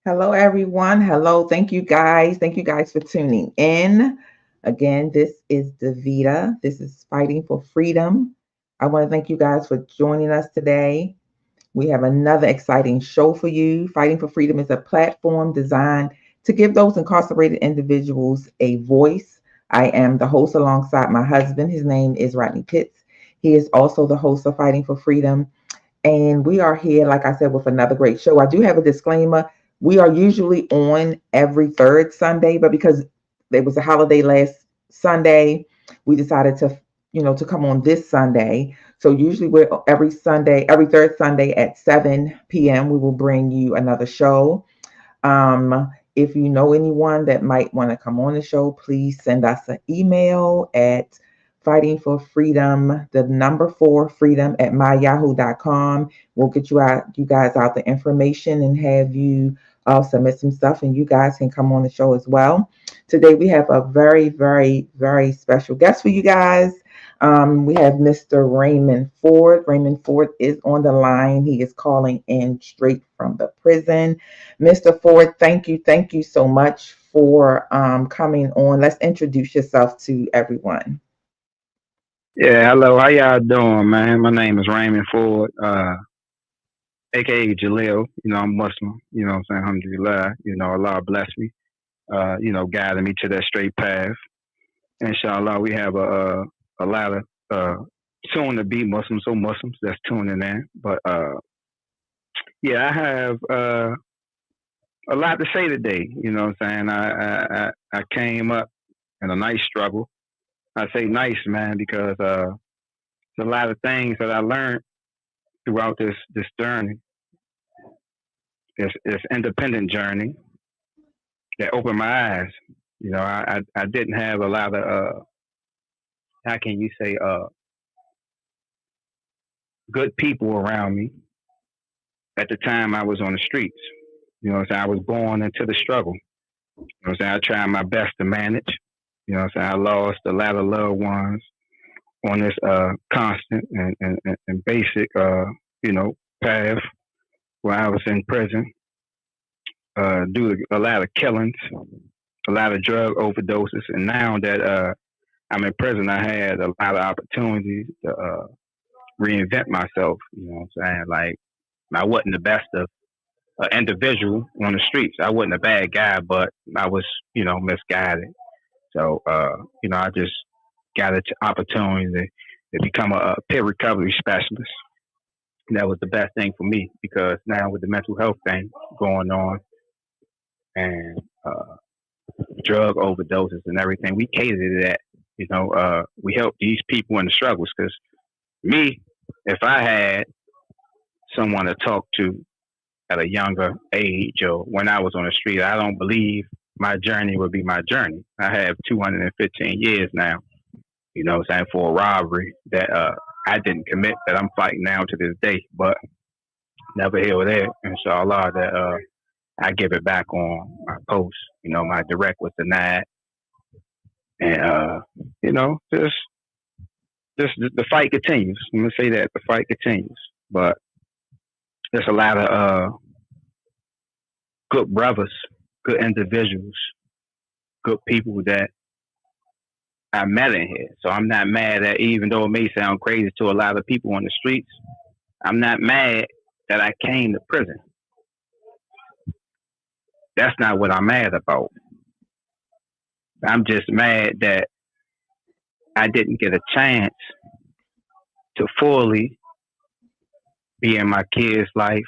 Hello, everyone. Hello. Thank you, guys. Thank you, guys, for tuning in. Again, this is Davida. This is Fighting for Freedom. I want to thank you guys for joining us today. We have another exciting show for you. Fighting for Freedom is a platform designed to give those incarcerated individuals a voice. I am the host alongside my husband. His name is Rodney Pitts. He is also the host of Fighting for Freedom. And we are here, like I said, with another great show. I do have a disclaimer. We are usually on every third Sunday, but because there was a holiday last Sunday, we decided to come on this Sunday. So usually we're every Sunday, every third Sunday at 7 p.m. We will bring you another show. If you know anyone that might want to come on the show, please send us an email at fighting for freedom, the number four freedom at myyahoo.com. We'll get you guys out the information and have you submit some stuff, and you guys can come on the show as well. Today we have a very, very, very special guest for you guys. We have Mr. Raymond Ford. Raymond Ford is on the line. He is calling in straight from the prison. Mr. Ford, thank you so much for coming on. Let's introduce yourself to everyone. Yeah, hello. How y'all doing, man? My name is Raymond Ford, aka Jalil. I'm Muslim. What I'm saying? Alhamdulillah. Allah bless me. Guiding me to that straight path. Inshallah, we have a lot of soon to be Muslims or Muslims that's tuning in. But yeah, I have a lot to say today. You know what I'm saying? I came up in a nice struggle. I say nice, man, because there's a lot of things that I learned throughout this journey, this independent journey that opened my eyes. I didn't have a lot of how can you say good people around me at the time I was on the streets. I was born into the struggle. I tried my best to manage. I lost a lot of loved ones on this constant and basic path where I was in prison due to a lot of killings, a lot of drug overdoses, and now that I'm in prison, I had a lot of opportunities to reinvent myself. You know what I'm saying? Like I wasn't the best of individual on the streets. I wasn't a bad guy, but I was misguided. So I just got an opportunity to become a peer recovery specialist. That was the best thing for me because now with the mental health thing going on and drug overdoses and everything, we cater to that. We help these people in the struggles because me, if I had someone to talk to at a younger age or when I was on the street, I don't believe my journey would be my journey. I have 215 years now, what I'm saying, for a robbery that I didn't commit that I'm fighting now to this day, but never here or there. Inshallah, that I give it back on my post. My direct was denied. And, just the fight continues. I'm going to say that the fight continues. But there's a lot of good brothers, good individuals, good people that I met in here. So I'm not mad at, even though it may sound crazy to a lot of people on the streets, I'm not mad that I came to prison. That's not what I'm mad about. I'm just mad that I didn't get a chance to fully be in my kid's life.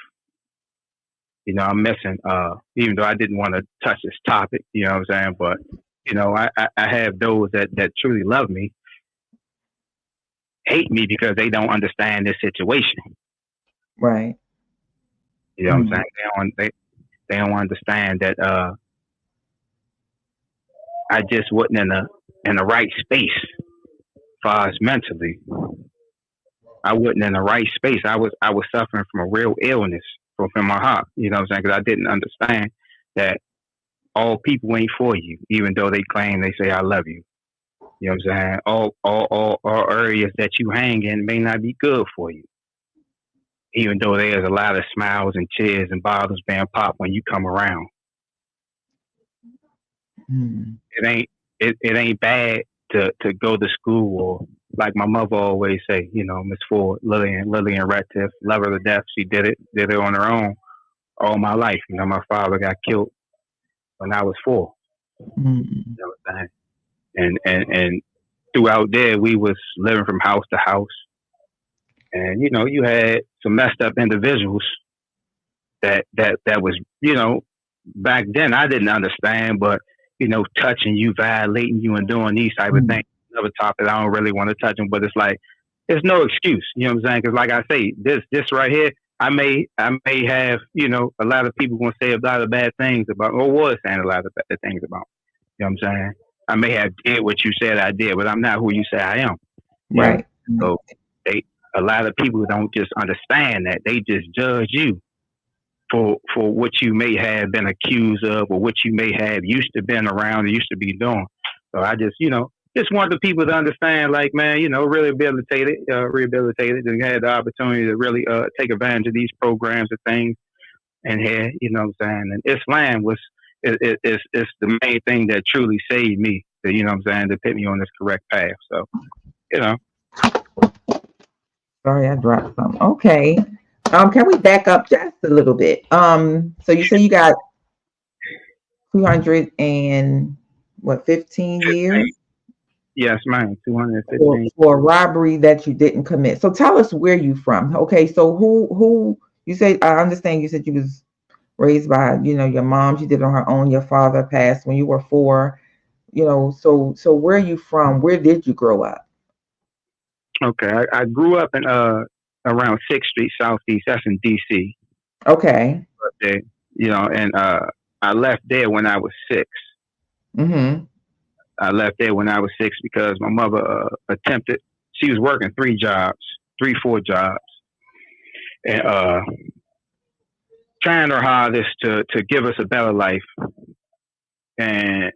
I'm missing, even though I didn't want to touch this topic, you know what I'm saying? But, I have those that truly love me, hate me because they don't understand this situation. Right. You know what I'm saying? They don't understand that I just wasn't in the right space as far as mentally. I wasn't in the right space. I was suffering from a real illness from my heart. You know what I'm saying? Because I didn't understand that all people ain't for you, even though they claim they say I love you. You know what I'm saying? All areas that you hang in may not be good for you. even though there's a lot of smiles and cheers and bottles being popped when you come around. Mm. It ain't bad to go to school, or like my mother always say, Miss Ford, Lillian Ratcliffe, love her to death. She did it on her own all my life. My father got killed when I was 4. Mm. You know what I'm saying? And throughout there, we was living from house to house, and you had some messed up individuals that was back then I didn't understand, but touching you, violating you, and doing these type of Mm. things. Another topic I don't really want to touch them, but it's like there's no excuse. You know what I'm saying? Because like I say, this right here, I may have a lot of people gonna say a lot of bad things about, or was saying a lot of bad things about. You know what I'm saying? I may have did what you said I did, but I'm not who you say I am. You know, Right. Mm. so they a lot of people don't just understand that, they just judge you for what you may have been accused of, or what you may have used to been around or used to be doing. So I just want the people to understand, like, man, rehabilitated, and had the opportunity to really take advantage of these programs and things. And here, what I'm saying, and Islam is the main thing that truly saved me. What I'm saying, to put me on this correct path. So you know, Sorry, I dropped some. Okay. Can we back up just a little bit? So you say you got 200 and what, 15 years yes, man, for, 215. for a robbery that you didn't commit. So tell us where you from. Okay, so who you say, I understand you said you was raised by, your mom, she did it on her own, your father passed when you were 4, so where are you from? Where did you grow up? Okay, I grew up in around Sixth Street Southeast. That's in D.C. Okay. There, and I left there when I was 6. Mm-hmm. I left there when I was 6 because my mother attempted. She was working 3 jobs, 4 jobs, and trying her hardest to give us a better life. And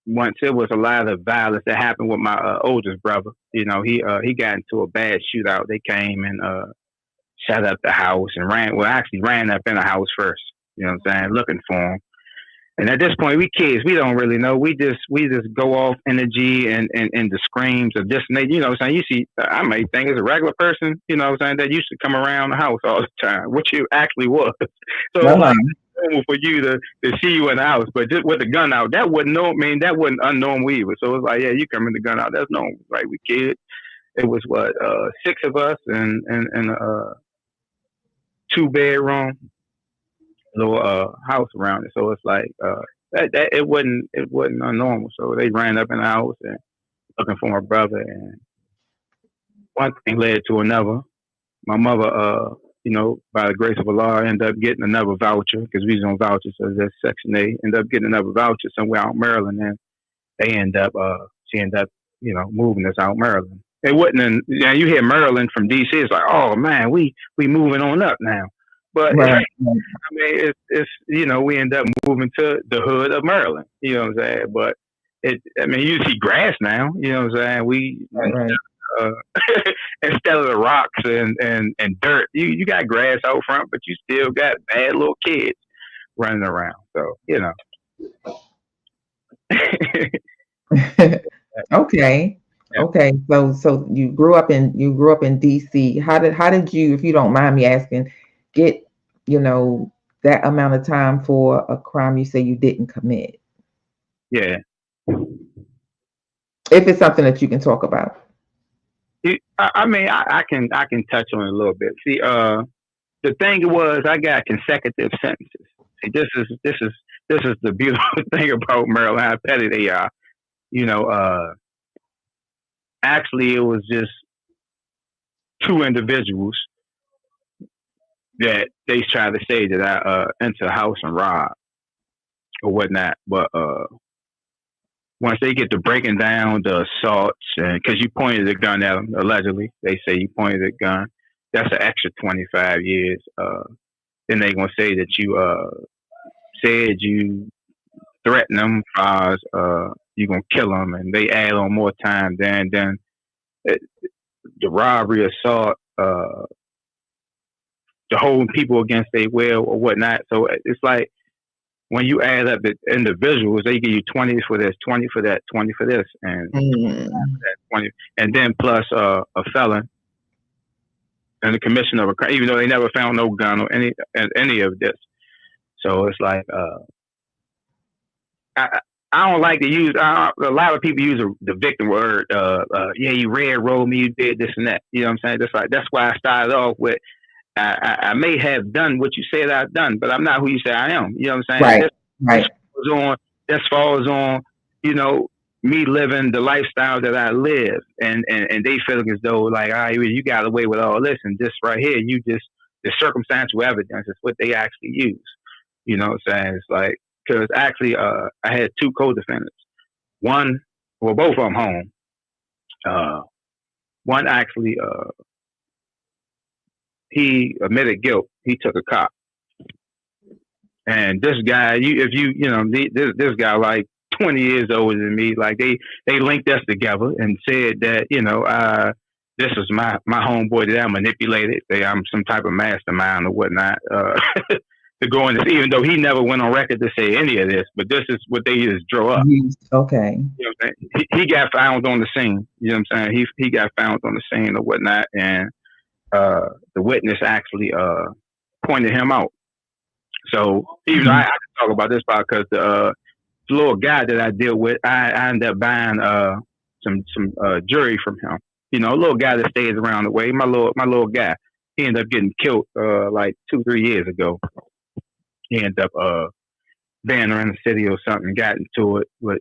once it was a lot of violence that happened with my oldest brother. He got into a bad shootout. They came and shut up the house and ran up in the house first. You know what I'm saying? Looking for him. And at this point, we kids, we don't really know. We just go off energy and the screams of this and that. You know what I'm saying? You see, I may think as a regular person, what I'm saying, that used to come around the house all the time, which you actually was. So it's like Uh-huh. normal for you to see you in the house, but just with the gun out, that wouldn't know. I mean, that wasn't unknown either. So it's like, yeah, you come in the gun out, that's normal, right? We kids. It was what 6 of us and 2-bedroom little house around it. So it's like that it wasn't normal. So they ran up in the house and looking for my brother, and one thing led to another. My mother, by the grace of Allah, ended up getting another voucher because we was on vouchers, so that's Section A. Ended up getting another voucher somewhere out in Maryland, and she ended up, moving us out Maryland. It wasn't, you hear Maryland from DC, it's like, oh man, we moving on up now. But Right. I mean, it's we end up moving to the hood of Maryland. You know what I'm saying? But I mean, you see grass now. You know what I'm saying? We Right. Right. uh, instead of the rocks and dirt, you got grass out front, but you still got bad little kids running around. So Okay. yeah, Okay. So you grew up in DC. How did you, if you don't mind me asking, get, you know, that amount of time for a crime you say you didn't commit? yeah. If it's something that you can talk about. I mean, I can touch on it a little bit. See, the thing was, I got consecutive sentences. See, this is the beautiful thing about Maryland, how petty they are. You know, actually, it was just 2 individuals that they tried to say that I entered a house and robbed or whatnot. But once they get to breaking down the assaults, and because you pointed a gun at them, allegedly, they say you pointed a gun. That's an extra 25 years. Then they gonna say that you said you threatened them as you gonna kill them, and they add on more time. Then it, the robbery, assault, to hold people against their will or whatnot. So it's like when you add up the individuals, they give you 20 for this, 20 for that, 20 for this, and Mm. 20, and then plus a felon and the commission of a crime, even though they never found no gun or any of this. So it's like I, I don't like to use. A lot of people use the victim word. Yeah, you railroaded me, you did this and that. You know what I'm saying? That's why I started off with. I may have done what you said I've done, but I'm not who you say I am. You know what I'm saying? Right. This Right. falls on. This falls on. You know, me living the lifestyle that I live, and they feeling as though like, all right, you got away with all this, and this right here, you just the circumstantial evidence is what they actually use. You know what I'm saying? It's like because actually, I had two co-defendants. One, well, both of them home. Uh, one actually, he admitted guilt. He took a cop. And this guy, this guy like 20 years older than me. Like they linked us together and said that this was my homeboy that I manipulated. I'm some type of mastermind or whatnot. To go in this, even though he never went on record to say any of this, but this is what they just drew up. Okay. You know what I'm saying? He got found on the scene. You know what I'm saying? He got found on the scene or whatnot, and the witness actually pointed him out. So even though I can talk about this part because the little guy that I deal with, I ended up buying some jury from him. You know, a little guy that stays around the way. My little guy. He ended up getting killed like 2-3 years ago. He ended up being around the city or something, got into it with,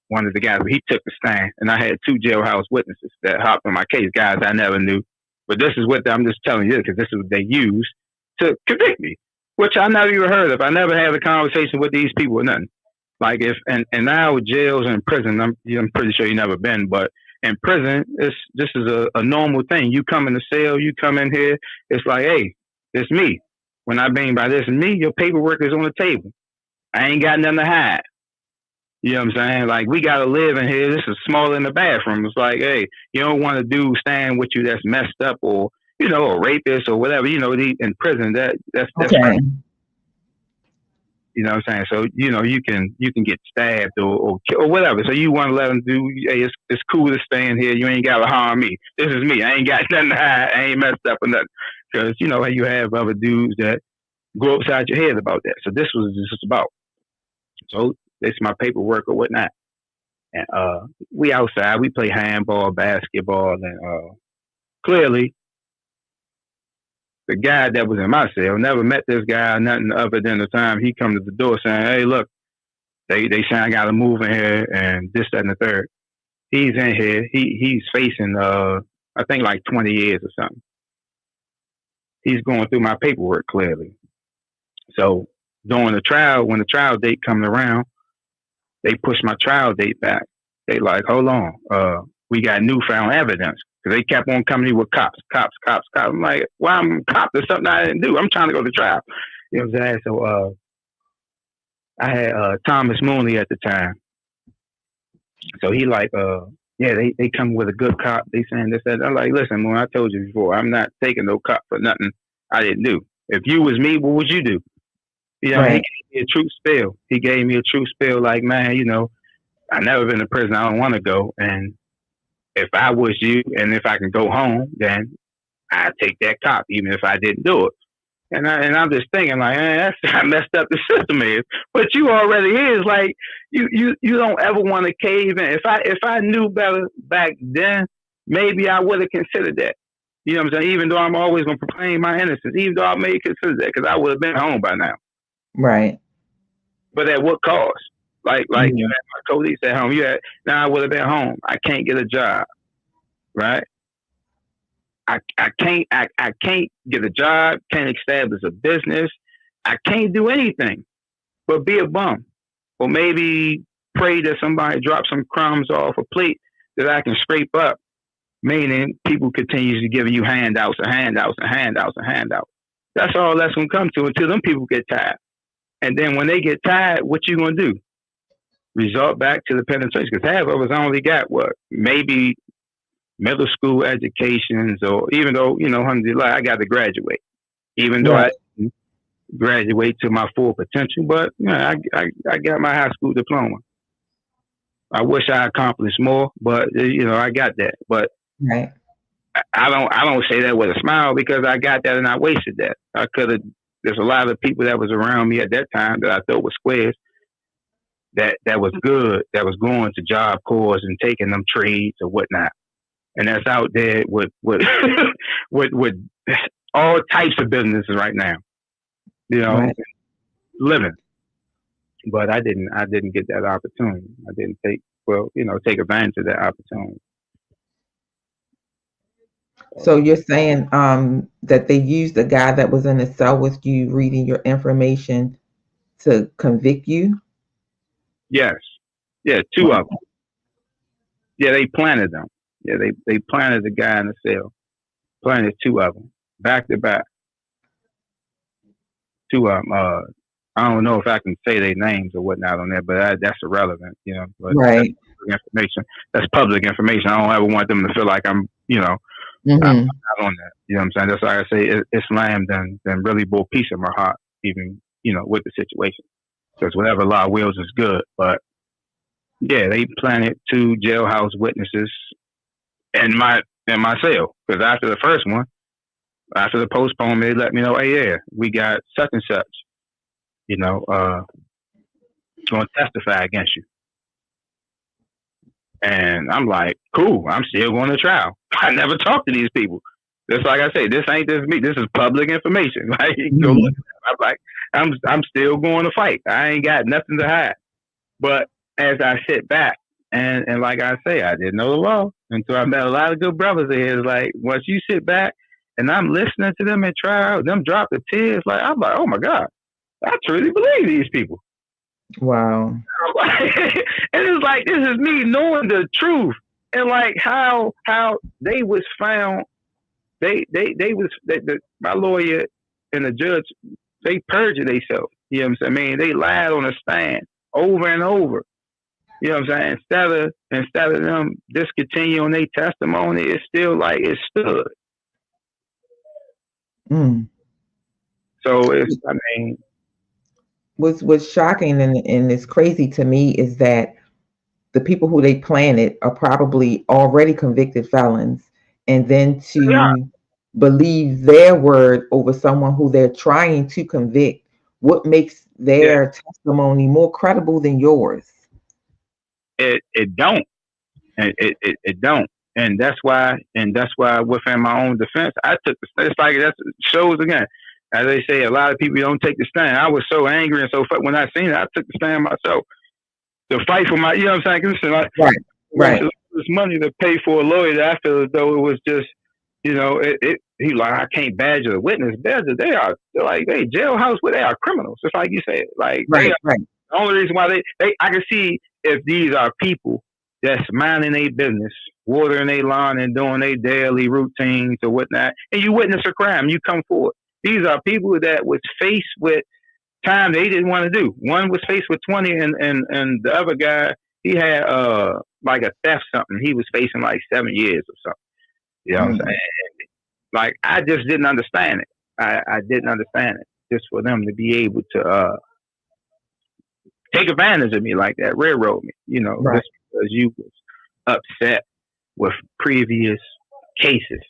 one of the guys. He took the stand, and I had two jailhouse witnesses that hopped on my case, guys I never knew. But this is what I'm just telling you because this is what they used to convict me, which I never even heard of. I never had a conversation with these people or nothing. Like and now with jails and prison, I'm pretty sure you never been, but in prison, this is a normal thing. You come in the cell, you come in here, it's like, hey, it's me. When I mean by this, me, your paperwork is on the table. I ain't got nothing to hide. You know what I'm saying? Like, we got to live in here. This is smaller than the bathroom. It's like, hey, you don't want to do stand with you that's messed up or, a rapist or whatever, in prison, that's Okay. fine. You know what I'm saying? So, you can get stabbed or whatever. So you want to let them do, hey, it's cool to stay in here. You ain't got to harm me. This is me. I ain't got nothing to hide. I ain't messed up or nothing. Because, you have other dudes that go upside your head about that. So this was just about. So it's my paperwork or whatnot. And we outside, we play handball, basketball, and clearly the guy that was in my cell never met this guy, nothing other than the time he come to the door saying, hey, look, they saying I got to move in here and this, that, and the third. He's in here. He's facing, I think, like 20 years or something. He's going through my paperwork clearly. So during the trial, when the trial date comes around, they push my trial date back. They like, hold on, we got newfound evidence. Because they kept on coming with cops. I'm like, well, I'm a cop. There's something I didn't do. I'm trying to go to trial. You know what I'm saying? So I had Thomas Mooney at the time. So he like, yeah, they come with a good cop. They saying this, that. I'm like, listen, Moon, I told you before, I'm not taking no cop for nothing I didn't do. If you was me, what would you do? Right. He gave me a true spill. He gave me a true spill like, man, I never been to prison. I don't want to go. And if I was you and if I can go home, then I'd take that cop, even if I didn't do it. And I'm just thinking like, man, that's how messed up the system is. But you already is like, you don't ever want to cave in. If I knew better back then, maybe I would have considered that. You know what I'm saying? Even though I'm always going to proclaim my innocence, even though I may consider that because I would have been home by now. Right. But at what cost? Like you had my colleagues at home. Now I would have been home. I can't get a job, right? I can't get a job. Can't establish a business. I can't do anything but be a bum, or maybe pray that somebody drops some crumbs off a plate that I can scrape up. Meaning people continues to giving you handouts and handouts and handouts and handouts. That's all that's gonna come to until them people get tired. And then when they get tired, what you gonna do? Resort back to the penitentiary because half of us only got what maybe middle school educations, or even though alhamdulillah, I got to graduate. even though Right. I didn't graduate to my full potential. But I got my high school diploma. I wish I accomplished more, but I got that. But Right. I don't say that with a smile because I got that and I wasted that. I could have. There's a lot of people that was around me at that time that I thought was squares that was good, that was going to job corps and taking them trades or whatnot, and that's out there with with all types of businesses right now. You know, Right. living. But I didn't get that opportunity. I didn't take advantage of that opportunity. So you're saying that they used the guy that was in the cell with you reading your information to convict you? Yes, yeah, two of them. Wow. Yeah, they planted them. Yeah, they planted the guy in the cell. Planted two of them back to back. Two of them. I don't know if I can say their names or whatnot on there, but that's irrelevant. But that's Right. public information. That's public information. I don't ever want them to feel like I'm Mm-hmm. not on that. You know what I'm saying? That's why I say Islam then really brought peace in my heart, even with the situation. Because whatever law wills is good. But yeah, they planted two jailhouse witnesses in my cell. Because after the first one, after the postponement, they let me know, hey, yeah, we got such and such, you know, uh, going to testify against you. And I'm like, cool, I'm still going to trial. I never talked to these people. Just like I say, this ain't just me. This is public information. Like, go look. Mm-hmm. I'm like, I'm still going to fight. I ain't got nothing to hide. But as I sit back and like I say, I didn't know the law until I met a lot of good brothers here. It's like once you sit back and I'm listening to them and try out, them drop the tears. Like I'm like, oh my God, I truly believe these people. Wow. And it's like this is me knowing the truth and like how they was found. My lawyer and the judge, they perjured themselves. You know what I'm saying? I mean, they lied on the stand over and over. You know what I'm saying? Instead of them discontinuing their testimony, it's still like it stood. Mm. So I mean, What's shocking and is crazy to me is that the people who they planted are probably already convicted felons, and then yeah, to believe their word over someone who they're trying to convict, what makes yeah, their testimony more credible than yours? it don't, and it don't, and that's why within my own defense, I took the. It's like that shows again. As they say, a lot of people don't take the stand. I was so angry and so when I seen it, I took the stand myself to fight for my. You know what I'm saying? Listen, like Right. versus Right. this money to pay for a lawyer that I feel as though it was just, he like, I can't badger a witness. Badger, they're like, they jailhouse where they are criminals. Just like you said. Like, they Right. are Right. the only reason why I can see if these are people that's minding their business, watering their lawn and doing their daily routines or whatnot, and you witness a crime, you come forward. These are people that was faced with time they didn't want to do. One was faced with 20, and the other guy he had like a theft something. He was facing like 7 years or something. You know what I'm Mm. saying? Like I just didn't understand it. I didn't understand it. Just for them to be able to take advantage of me like that, railroad me. Right. Just because you was upset with previous cases.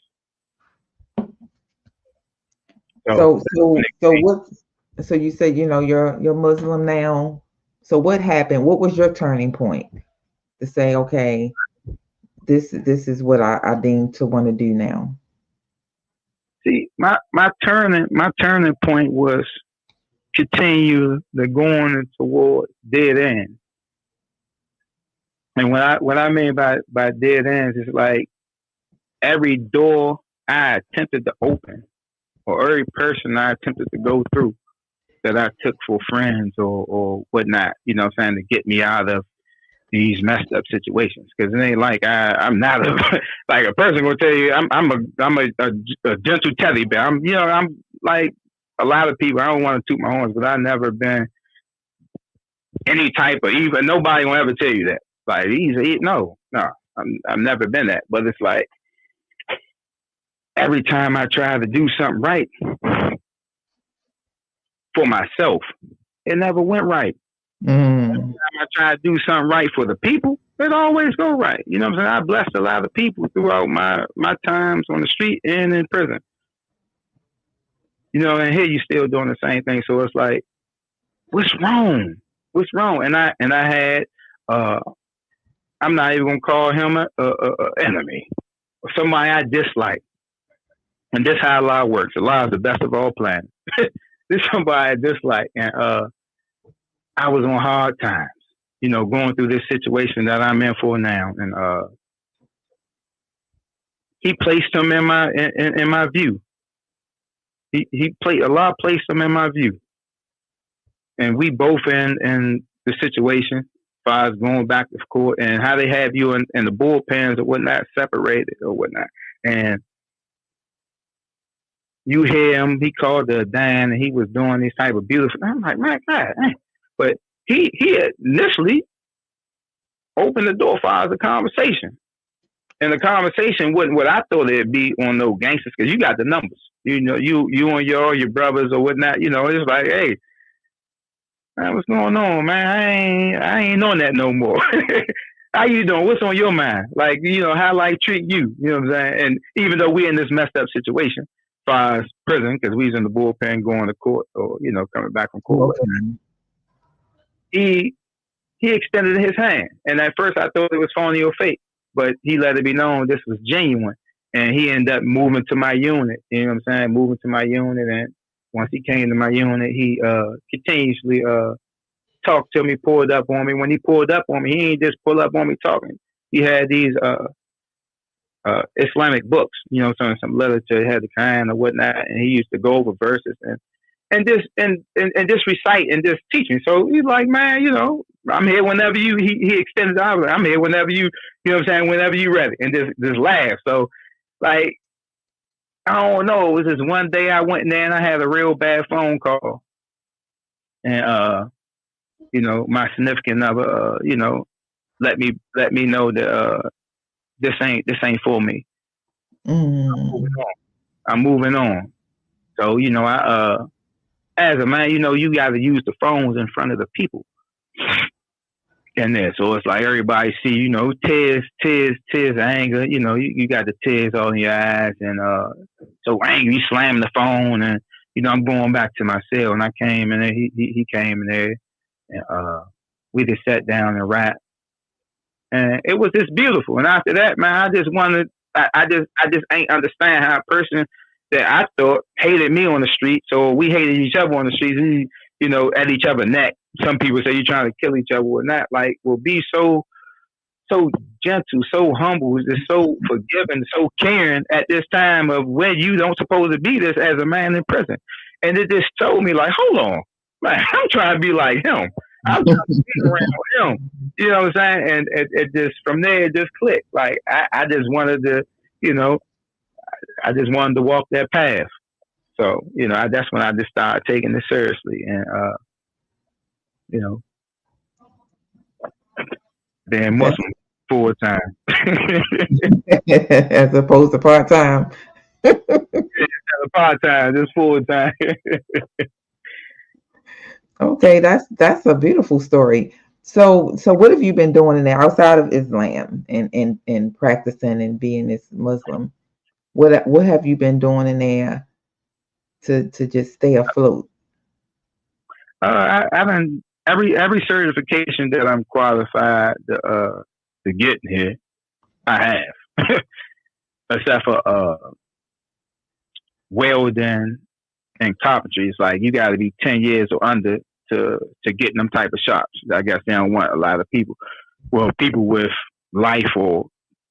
So So what? So you said you're Muslim now. So what happened? What was your turning point to say, okay, this is what I deem to want to do now? see, my turning point was continue the going toward dead end. And what I mean by dead ends is like every door I attempted to open or every person I attempted to go through that I took for friends or whatnot, what I'm saying, to get me out of these messed up situations. Because it ain't like I'm not a like a person gonna tell you I'm a gentle teddy bear. I'm like a lot of people. I don't want to toot my horns, but I've never been any type of even nobody will ever tell you that. Like no, I've never been that. But it's like every time I try to do something right, for myself, it never went right. Every Mm. time I try to do something right for the people, it always go right. You know what I'm saying? I blessed a lot of people throughout my times on the street and in prison. And here you still doing the same thing. So it's like, what's wrong? What's wrong? And I had, uh, I'm not even gonna call him a enemy or somebody I dislike. And this how law works. The law is the best of all plans. This somebody I dislike, and I was on hard times. Going through this situation that I'm in for now, and he placed him in my view. He played a lot, placed him in my view, and we both in the situation. As far as going back to court and how they have you in the bullpens or whatnot, separated or whatnot, and you hear him. He called the Dan, and he was doing these type of beautiful. I'm like, my God, but he initially opened the door for us a conversation. And the conversation wasn't what I thought it'd be on no gangsters, because you got the numbers. You and your brothers or whatnot. It's like, hey, man, what's going on, man? I ain't on that no more. How you doing? What's on your mind? Like, how life treat you? You know what I'm saying? And even though we in this messed up situation, as far as prison, because we was in the bullpen going to court or coming back from court, Okay. he he extended his hand. And at first I thought it was phony or fake, but he let it be known this was genuine. And he ended up moving to my unit. You know what I'm saying? Moving to my unit. And once he came to my unit, he continuously talked to me, pulled up on me. When he pulled up on me, he ain't just pull up on me talking. He had these Islamic books, some literature, had the Quran or whatnot, and he used to go over verses and just recite and just teach me. So he's like, man, I'm here whenever you. He extended the hour. I'm here whenever you. You know what I'm saying? Whenever you ready, and just laugh. So like, I don't know. It was just one day I went in there and I had a real bad phone call, and my significant other, let me know that this ain't for me. I'm moving Mm. on. I'm moving on. So I as a man, you got to use the phones in front of the people in there. So it's like everybody see, tears, anger. You got the tears all in your eyes, and so angry, you slam the phone, and I'm going back to my cell, and I came in there. He came in there, and we just sat down and rapped, and it was just beautiful. And after that, man, I just wanted. I just ain't understand how a person that I thought hated me on the street, so we hated each other on the streets, at each other's neck. Some people say you're trying to kill each other or not. Like, will be so gentle, so humble, just so forgiving, so caring at this time of when you don't supposed to be this as a man in prison. And it just told me, like, hold on, man, I'm trying to be like him. I'm trying to be around him. You know what I'm saying? And it just from there it just clicked. Like I just wanted to, you know, I just wanted to walk that path. So that's when I just started taking it seriously, and you know, being That's Muslim full time. as opposed to part time. Part time, just full time. Okay, that's a beautiful story. So what have you been doing in there outside of Islam and practicing and being this Muslim? What have you been doing in there to just stay afloat? I've been every certification that I'm qualified to get in here. I have, except for welding and carpentry. It's like you got to be 10 years or under to get in them type of shops. I guess they don't want a lot of people. Well, people with life or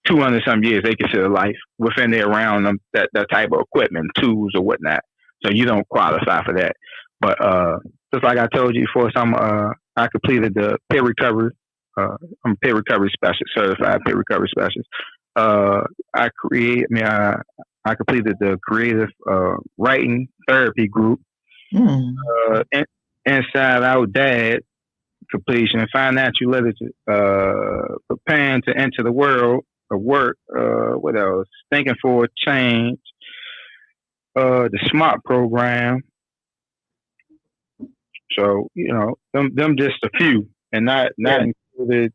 200 some years, they consider life within there around them, that type of equipment, tools or whatnot. So you don't qualify for that. But just like I told you before, I completed the peer recovery. I'm a peer recovery specialist, certified peer recovery specialist. I create. I mean, I completed the creative writing therapy group. Mm. In, Inside Out Dad completion, financial literature, preparing to enter the world of work. What else? Thinking for a change. The SMART program. So them just a few, and not Yeah. included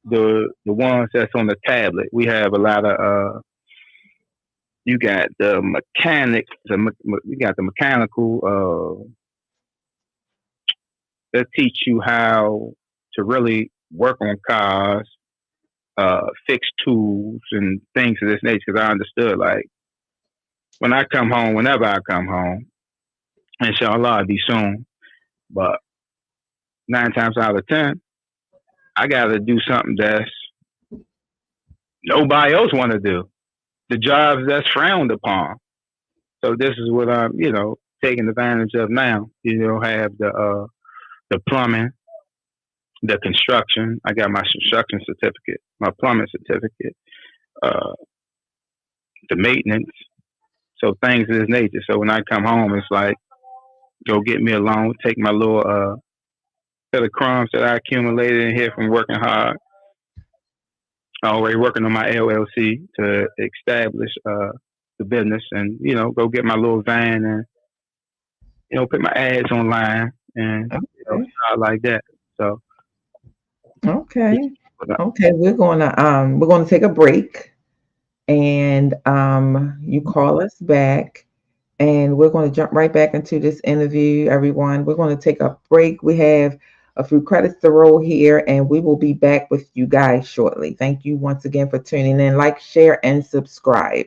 the ones that's on the tablet. We have a lot of you got the mechanic, you got the mechanical that teach you how to really work on cars, fix tools and things of this nature. Because I understood, like, when I come home, whenever I come home, inshallah, I'll be soon. But 9 times out of 10, I got to do something that's nobody else want to do. The jobs that's frowned upon. So this is what I'm, taking advantage of now. Have the plumbing, the construction. I got my construction certificate, my plumbing certificate, uh, the maintenance. So things of this nature. So when I come home, it's like go get me a loan, take my little set of crumbs that I accumulated in here from working hard. Already working on my LLC to establish the business, and go get my little van and put my ads online and Okay. start like that. So Okay. Okay. We're gonna take a break, and you call us back, and we're going to jump right back into this interview, everyone. We're going to take a break. We have a few credits to roll here, and we will be back with you guys shortly. Thank you once again for tuning in. Like, share, and subscribe.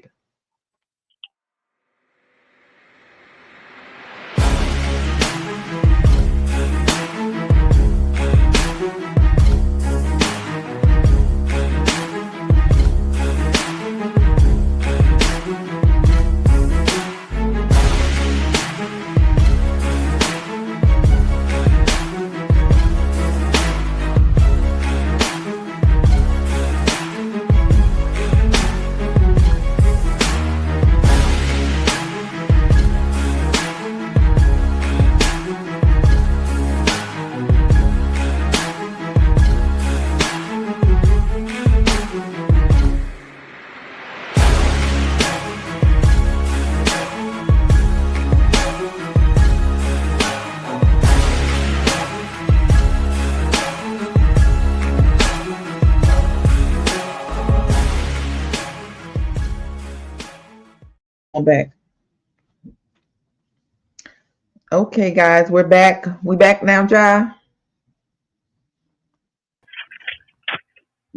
I'm back. Okay, guys, we're back. We back now, Jai.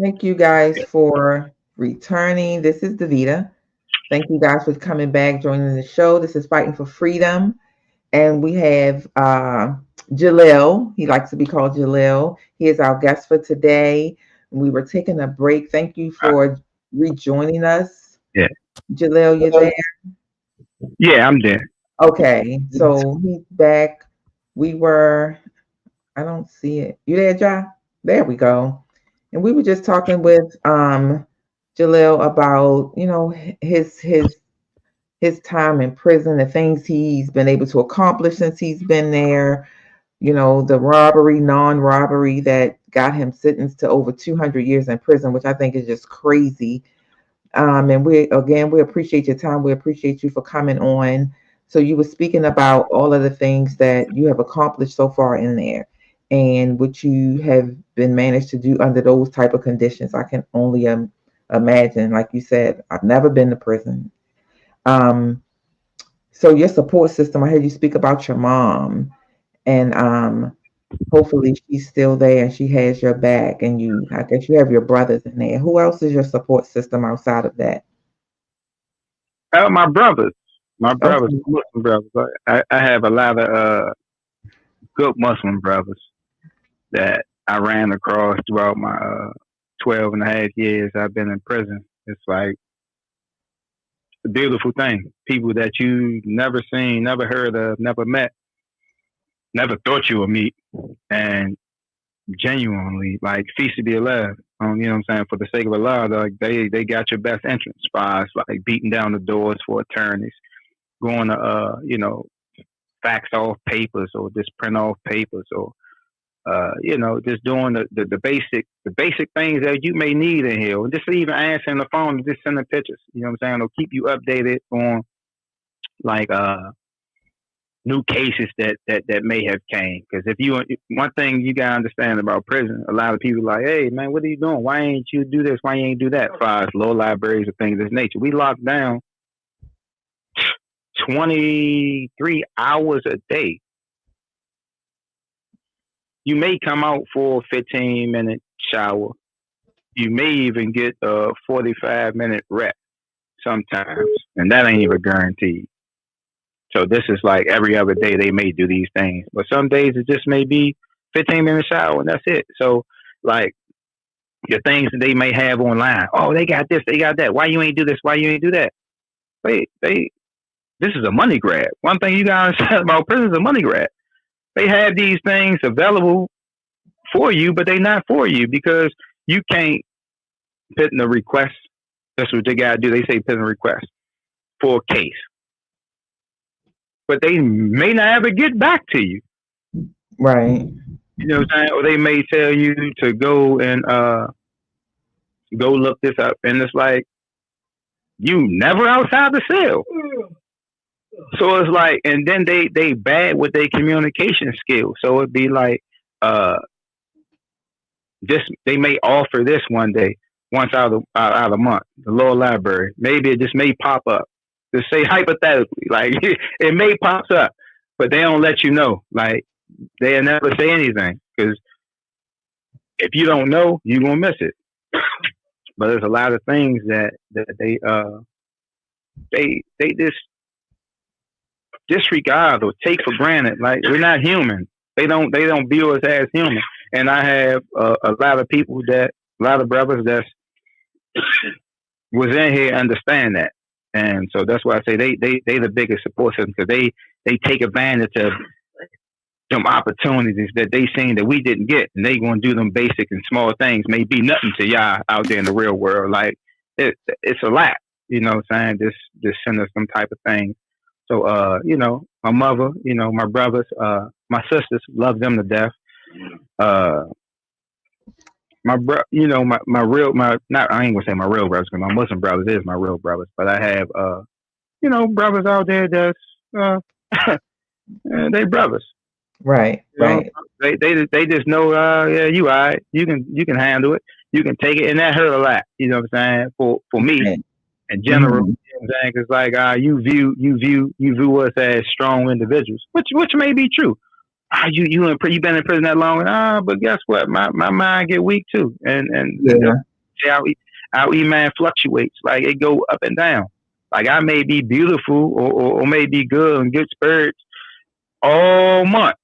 Thank you guys for returning. This is Davida. Thank you guys for coming back, joining the show. This is Fighting for Freedom. And we have Jalil. He likes to be called Jalil. He is our guest for today. We were taking a break. Thank you for rejoining us. Yeah. Jalil, you there? Yeah, I'm there. Okay, so he's back. I don't see it. You there, Ja? There we go. And we were just talking with Jalil about, his time in prison, the things he's been able to accomplish since he's been there, the robbery, non-robbery that got him sentenced to over 200 years in prison, which I think is just crazy. And we appreciate your time. We appreciate you for coming on. So you were speaking about all of the things that you have accomplished so far in there and what you have been managed to do under those type of conditions. I can only imagine, like you said, I've never been to prison. So your support system, I heard you speak about your mom, and hopefully she's still there and she has your back, and I guess you have your brothers in there. Who else is your support system outside of that? My brothers, Okay. Muslim brothers. I have a lot of good Muslim brothers that I ran across throughout my 12 and a half years I've been in prison. It's like a beautiful thing. People that you never seen, never heard of, never met, never thought you would meet, and genuinely, like, feast to be alive. You know what I'm saying? For the sake of Allah, like, they got your best interest. As far as like beating down the doors for attorneys, going to fax off papers or just print off papers, or just doing the basic things that you may need in here, or just even answering the phone and just sending pictures. You know what I'm saying? Or keep you updated on, like, new cases that may have came. Because if you one thing you gotta understand about prison, a lot of people like, hey man, what are you doing? Why ain't you do this? Why you ain't do that? As far as law libraries or things of this nature, we locked down 23 hours a day. You may come out for a 15-minute shower. You may even get a 45-minute rest sometimes, and that ain't even guaranteed. So this is like every other day they may do these things, but some days it just may be 15-minute shower and that's it. So like the things that they may have online, oh they got this, they got that. Why you ain't do this? Why you ain't do that? They this is a money grab. One thing you gotta understand about prison is a money grab. They have these things available for you, but they not for you because you can't put in a request. That's what they gotta do. They say put in a request for a case, but they may not ever get back to you. Right. You know what I'm saying? Or they may tell you to go and go look this up, and it's like you never outside the cell. So it's like, and then they bad with their communication skills. So it'd be like, uh, this they may offer this one day, once out of the month, the law library. Maybe it just may pop up. Just say hypothetically, like it may pop up, but they don't let you know. Like they'll never say anything because if you don't know, you're gonna miss it. But there's a lot of things that they just disregard or take for granted. Like we're not human. They don't view us as human. And I have a lot of people a lot of brothers that was in here understand that. And so that's why I say they the biggest support system because they take advantage of some opportunities that they seen that we didn't get, and they gonna do them basic and small things may be nothing to y'all out there in the real world. Like it's a lot, you know what I'm saying? This send us some type of thing. So my mother, my brothers, my sisters, love them to death. Uh, my real my not I ain't gonna say my real brothers because my Muslim brothers is my real brothers, but I have brothers out there that's they brothers. Right. You know, Right. they just know, yeah, you all right. You can handle it. You can take it, and that hurt a lot. You know what I'm saying? For me, Right. in general, Mm-hmm. you know what I'm saying? It's like you view us as strong individuals, which may be true. You been in prison that long, but guess what? My mind get weak too, and Yeah. our iman fluctuates. Like it go up and down. Like I may be beautiful or may be good and good spirits all month.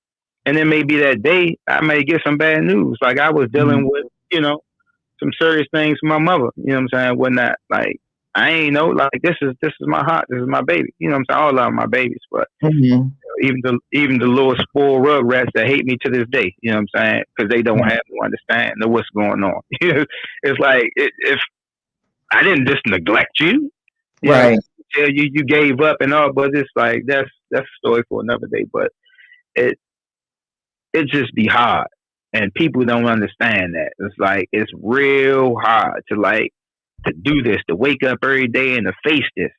And then maybe that day I may get some bad news. Like I was Mm-hmm. dealing with, some serious things with my mother. You know what I'm saying? Whatnot. Like I ain't know. Like this is my heart. This is my baby. You know what I'm saying? All of my babies, but Mm-hmm. even the little spoiled rug rats that hate me to this day. You know what I'm saying? Because they don't Right. have no understanding of what's going on. It's like if I didn't just neglect you, you know, Right. tell you gave up and all, but it's like that's a story for another day. But it it just be hard. And people don't understand that. It's like it's real hard to do this, to wake up every day and to face this.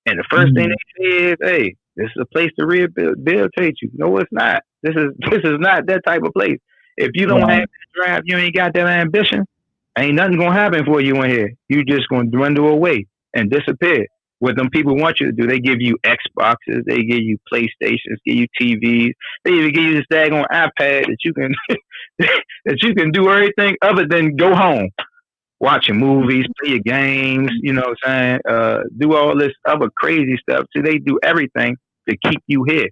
And the first thing Mm-hmm. they say is, "Hey, this is a place to rehabilitate you." No, it's not. This is not that type of place. If you don't have Right. that drive, you ain't got that ambition. Ain't nothing gonna happen for you in here. You just gonna dwindle away and disappear. What them people want you to do, they give you Xboxes, they give you PlayStations, give you TVs, they even give you this daggone iPad that you can that you can do everything other than go home, watch your movies, play your games, you know what I'm saying? Do all this other crazy stuff. So they do everything to keep you here.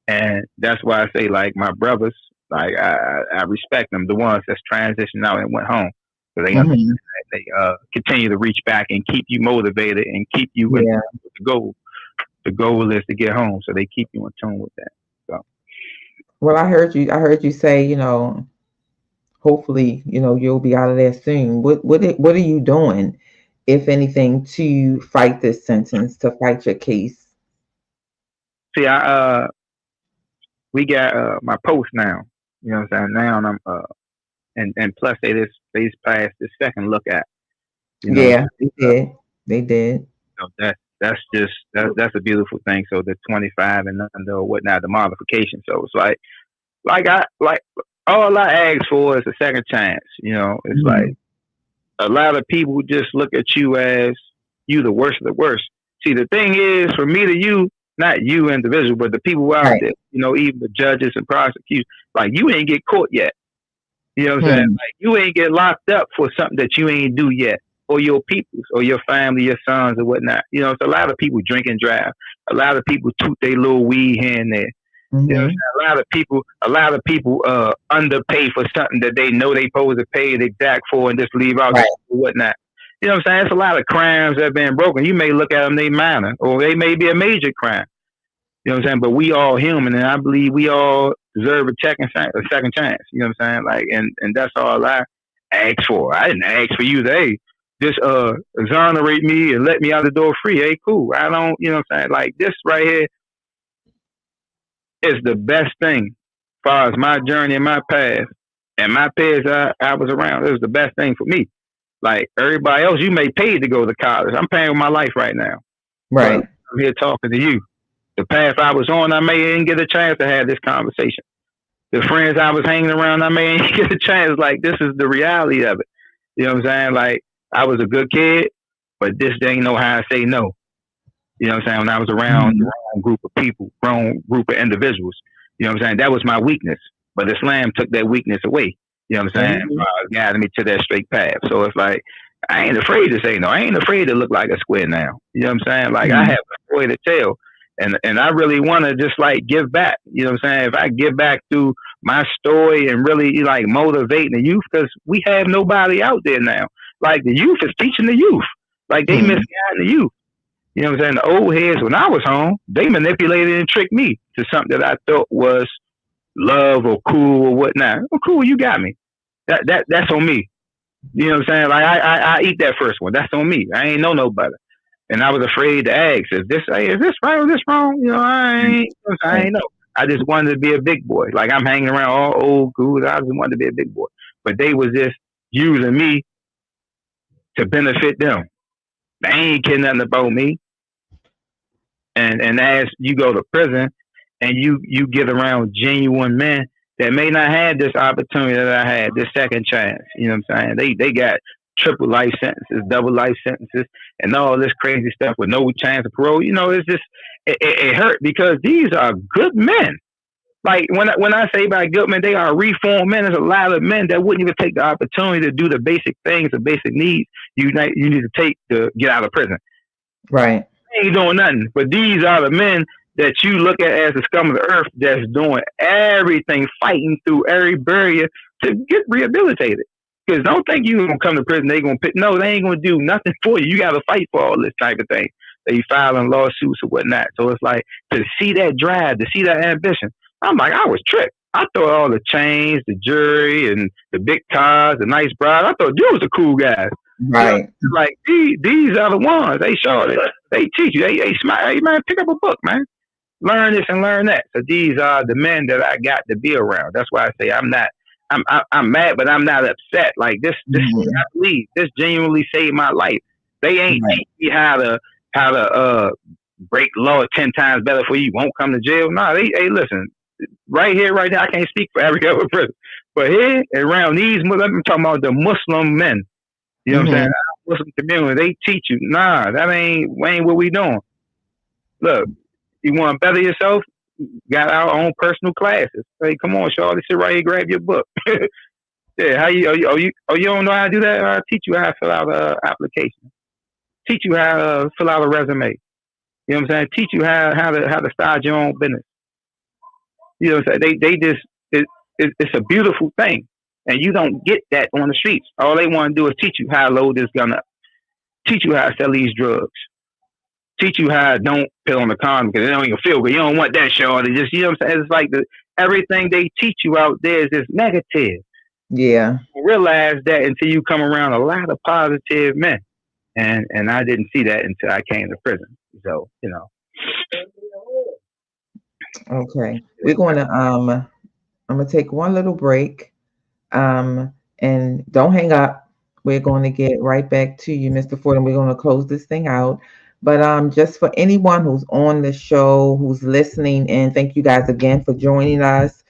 And that's why I say like my brothers, like I respect them, the ones that's transitioned out and went home. So they understand Mm-hmm. that they continue to reach back and keep you motivated and keep you in Yeah. with the goal. The goal is to get home, so they keep you in tune with that. So Well, I heard you say, hopefully, you'll be out of there soon. What are you doing, if anything, to fight this sentence, to fight your case? see, I we got my post now. You know what I'm saying? Now I'm and plus they just passed the second look at. You know, Yeah, they did. They did. that that's a beautiful thing. So the 25 and under or whatnot, the modification. So it's like all I ask for is a second chance. You know, it's like Mhm. a lot of people just look at you as you the worst of the worst. See, the thing is, for me to you, not you individual, but the people out Right. there, you know, even the judges and prosecutors, like you ain't get caught yet. You know what I'm saying? Hmm. Like you ain't get locked up for something that you ain't do yet, or your peoples, or your family, your sons, or whatnot. You know, it's a lot of people drink and drive. A lot of people toot their little weed here and there. You know what I'm Hmm. saying? A lot of people underpay for something that they know they supposed to pay the exact for and just leave out the Right. or whatnot. You know what I'm saying? It's a lot of crimes that have been broken. You may look at them, they minor, or they may be a major crime. You know what I'm saying? But we all human, and I believe we all deserve a second chance. You know what I'm saying? Like, and that's all I asked for. I didn't ask for you to, hey, just exonerate me and let me out the door free. Hey, cool. I don't, you know what I'm saying? Like this right here is the best thing as far as my journey and my path and my peers I was around. It was the best thing for me. Like everybody else, you may pay to go to college. I'm paying with my life right now, but Right. I'm here talking to you. The path I was on, I may didn't get a chance to have this conversation. The friends I was hanging around, I may didn't get a chance. Like this is the reality of it. You know what I'm saying? Like I was a good kid, but this ain't know how to say no. You know what I'm saying? When I was around the Hmm. wrong group of people, wrong group of individuals, you know what I'm saying? That was my weakness. But Islam took that weakness away. You know what I'm saying? Hmm. Guided me to that straight path. So it's like, I ain't afraid to say no. I ain't afraid to look like a square now. You know what I'm saying? Like, I have Hmm. a story to tell. And I really want to just like give back. You know what I'm saying? If I give back through my story and really like motivating the youth, because we have nobody out there now. Like, the youth is teaching the youth. Like, they Hmm. misguiding the youth. You know what I'm saying? The old heads, when I was home, they manipulated and tricked me to something that I thought was love or cool or whatnot. Well, cool, you got me. That's on me. You know what I'm saying? Like I eat that first one. That's on me. I ain't know no better. And I was afraid to ask, is this right or this wrong? You know, I Right. ain't know. I just wanted to be a big boy. Like I'm hanging around all old dudes. I just wanted to be a big boy. But they was just using me to benefit them. They ain't care nothing about me. And as you go to prison and you get around genuine men that may not have this opportunity that I had, this second chance. You know what I'm saying? They got triple life sentences, double life sentences, and all this crazy stuff with no chance of parole. You know, it's just it hurt because these are good men. Like when I say by good men, they are reformed men. There's a lot of men that wouldn't even take the opportunity to do the basic things, the basic needs you need to take to get out of prison. Right. Ain't doing nothing. But these are the men that you look at as the scum of the earth that's doing everything, fighting through every barrier to get rehabilitated. Because don't think you gonna come to prison, they gonna pick no, they ain't gonna do nothing for you. You gotta fight for all this type of thing. They filing lawsuits or whatnot. So it's like to see that drive, to see that ambition. I'm like, I was tricked. I thought all the chains, the jury, and the big cars, the nice bride. I thought you was the cool guys. You know, Right. like these are the ones. They show it. They teach you. They smile. Hey man, pick up a book, man. Learn this and learn that. So these are the men that I got to be around. That's why I say I'm not. I'm mad, but I'm not upset. Like this, I Hmm. believe this genuinely saved my life. They ain't Right. teach me how to break law 10 times better for you. Won't come to jail. No, they hey listen. Right here, right now, I can't speak for every other person, but here around these, I'm talking about the Muslim men. You know what I'm saying? Hmm. Muslim community, they teach you, nah, that ain't what we doing. Look, you want to better yourself? Got our own personal classes. Hey, come on, Charlie, sit right here, grab your book. Yeah, how you? You don't know how to do that? I'll teach you how to fill out a application. Teach you how to fill out a resume. You know what I'm saying? Teach you how to start your own business. You know what I'm saying? They just it's a beautiful thing, and you don't get that on the streets. All they want to do is teach you how to load this gun up, teach you how to sell these drugs, teach you how to don't put on the condom because they don't even feel good. You don't want that, Sean. It just, you know what I'm saying? It's like everything they teach you out there is just negative. Yeah. You realize that until you come around a lot of positive men. And I didn't see that until I came to prison. So, you know. Okay. We're going to I'm gonna take one little break. And don't hang up. We're going to get right back to you, Mr. Ford, and we're going to close this thing out. But just for anyone who's on the show, who's listening, and thank you guys again for joining us.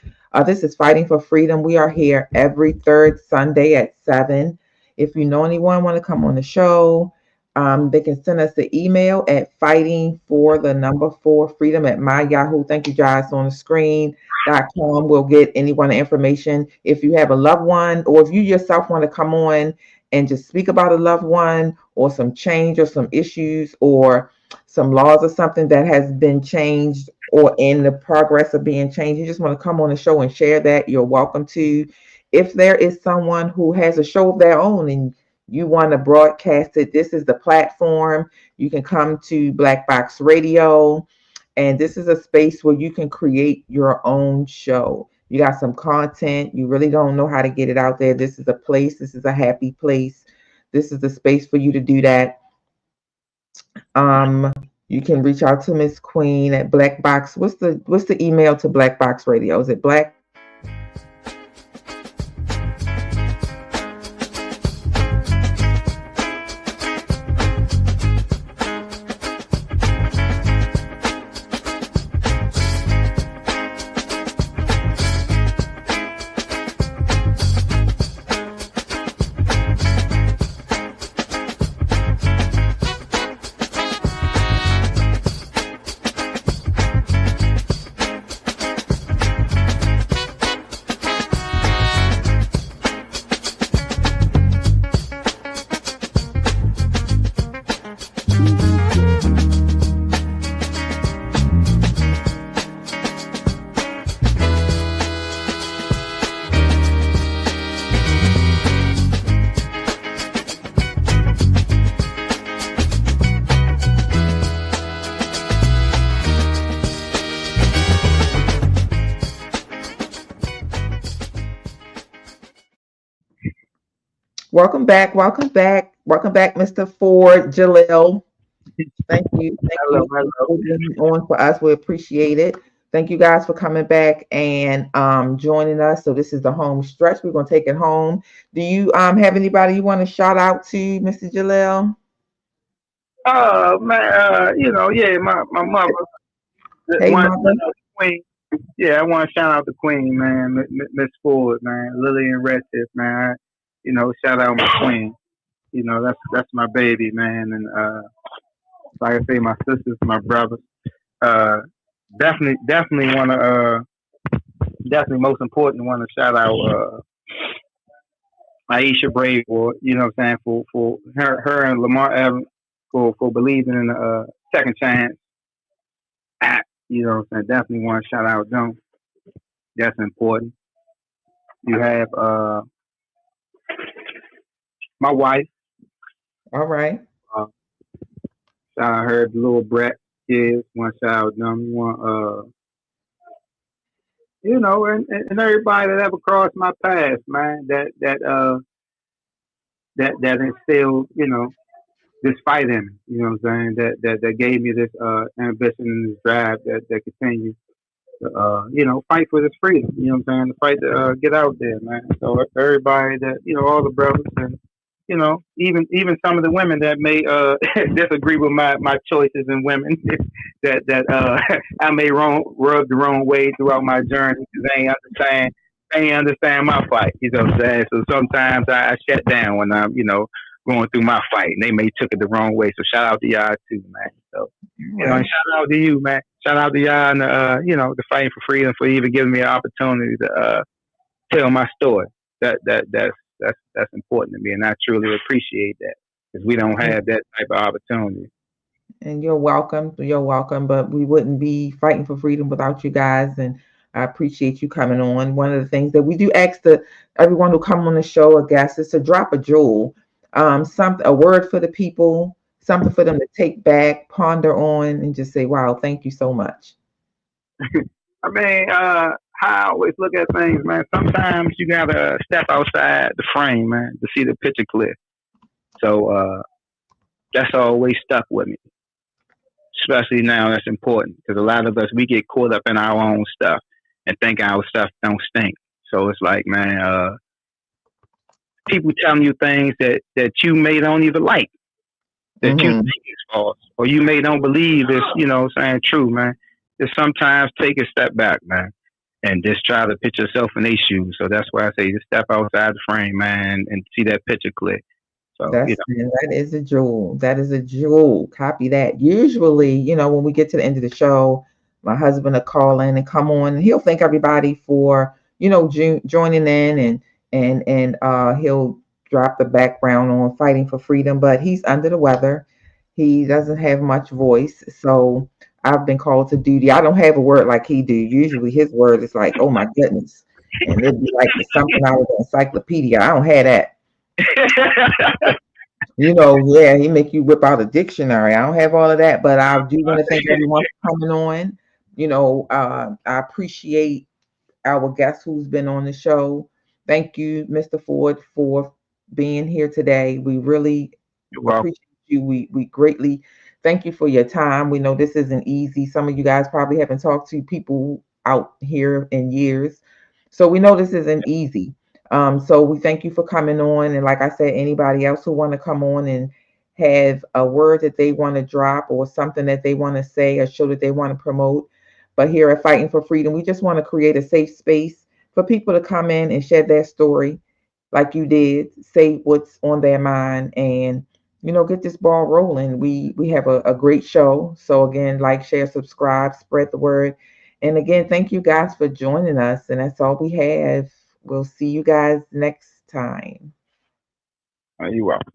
This is Fighting for Freedom. We are here every third Sunday at 7. If you know anyone want to come on the show, they can send us the email at fighting for the number 4 freedom at my Yahoo. Thank you guys on the screen.com. We'll get anyone the information. If you have a loved one or if you yourself want to come on and just speak about a loved one or some change or some issues or some laws or something that has been changed or in the progress of being changed, you just want to come on the show and share that, you're welcome to. If there is someone who has a show of their own and you want to broadcast it, this is the platform. You can come to Black Box Radio, and this is a space where you can create your own show. You got some content, you really don't know how to get it out there. This is a place, this is a happy place. This is the space for you to do that. You can reach out to Miss Queen at Black Box. What's the email to Black Box Radio? Is it Black? Welcome back. Welcome back. Welcome back, Mr. Ford Jalil. Thank you. Thank Hello, you hello. for being on for us. We appreciate it. Thank you guys for coming back and joining us. So this is the home stretch. We're gonna take it home. Do you have anybody you want to shout out to, Mr. Jalil? Oh man, yeah, my mother, Hey, want to mother. shout out the Queen. Yeah, I want to shout out the Queen, man, Miss Ford, man, Lillian Redcliffe, man. Shout out my Queen. That's my baby, man, and like I say, my sisters, my brothers. Uh, definitely want to, definitely most important, want to shout out Aisha Brave, for what I'm saying, for her and Lamar Evans for believing in the second chance act. What I'm saying, definitely want to shout out them. That's important. You have my wife. All right. Uh, Shout out her, the little Brett kids. Want to shout out them. You want and everybody that ever crossed my path, man. That instilled, this fight in me. You know what I'm saying? That gave me this ambition and this drive that continues to fight for this freedom. You know what I'm saying? The fight to get out there, man. So everybody that all the brothers and even some of the women that may disagree with my choices in women that I may rub the wrong way throughout my journey because they ain't understand my fight. You know what I'm saying? So sometimes I shut down when I'm going through my fight, and they may took it the wrong way. So shout out to y'all too, man. So and Right. shout out to you, man. Shout out to y'all and the fighting for freedom for even giving me an opportunity to tell my story. That's important to me, and I truly appreciate that because we don't have that type of opportunity. And you're welcome. You're welcome. But we wouldn't be fighting for freedom without you guys. And I appreciate you coming on. One of the things that we do ask everyone who come on the show, a guest, is to drop a jewel, a word for the people, something for them to take back, ponder on, and just say, "Wow, thank you so much." I mean, how I always look at things, man. Sometimes you gotta step outside the frame, man, to see the picture clear. So that's always stuck with me, especially now. That's important because a lot of us we get caught up in our own stuff and think our stuff don't stink. So it's like, man, people telling you things that you may don't even like. that you Mm-hmm. think is false, or you may don't believe is, saying true, man. Just sometimes take a step back, man, and just try to put yourself in their shoes. So that's why I say just step outside the frame, man, and see that picture clear. So, That is a jewel. That is a jewel. Copy that. Usually, when we get to the end of the show, my husband will call in and come on, and he'll thank everybody for joining in, and he'll drop the background on fighting for freedom. But he's under the weather. He doesn't have much voice, so I've been called to duty. I don't have a word like he do. Usually, his word is like, "Oh my goodness," and it'd be like something out of the encyclopedia. I don't have that. Yeah, he make you whip out a dictionary. I don't have all of that, but I do want to thank everyone for coming on. I appreciate our guest who's been on the show. Thank you, Mr. Ford, for being here today. We really you're welcome. appreciate you. We greatly thank you for your time. We know this isn't easy. Some of you guys probably haven't talked to people out here in years, so we know this isn't easy. So we thank you for coming on. And like I said, anybody else who want to come on and have a word that they want to drop or something that they want to say, a show that they want to promote. But here at Fighting for Freedom, we just want to create a safe space for people to come in and share their story like you did, say what's on their mind, and get this ball rolling. We have a great show. So again, like, share, subscribe, spread the word. And again, thank you guys for joining us. And that's all we have. We'll see you guys next time. You're welcome.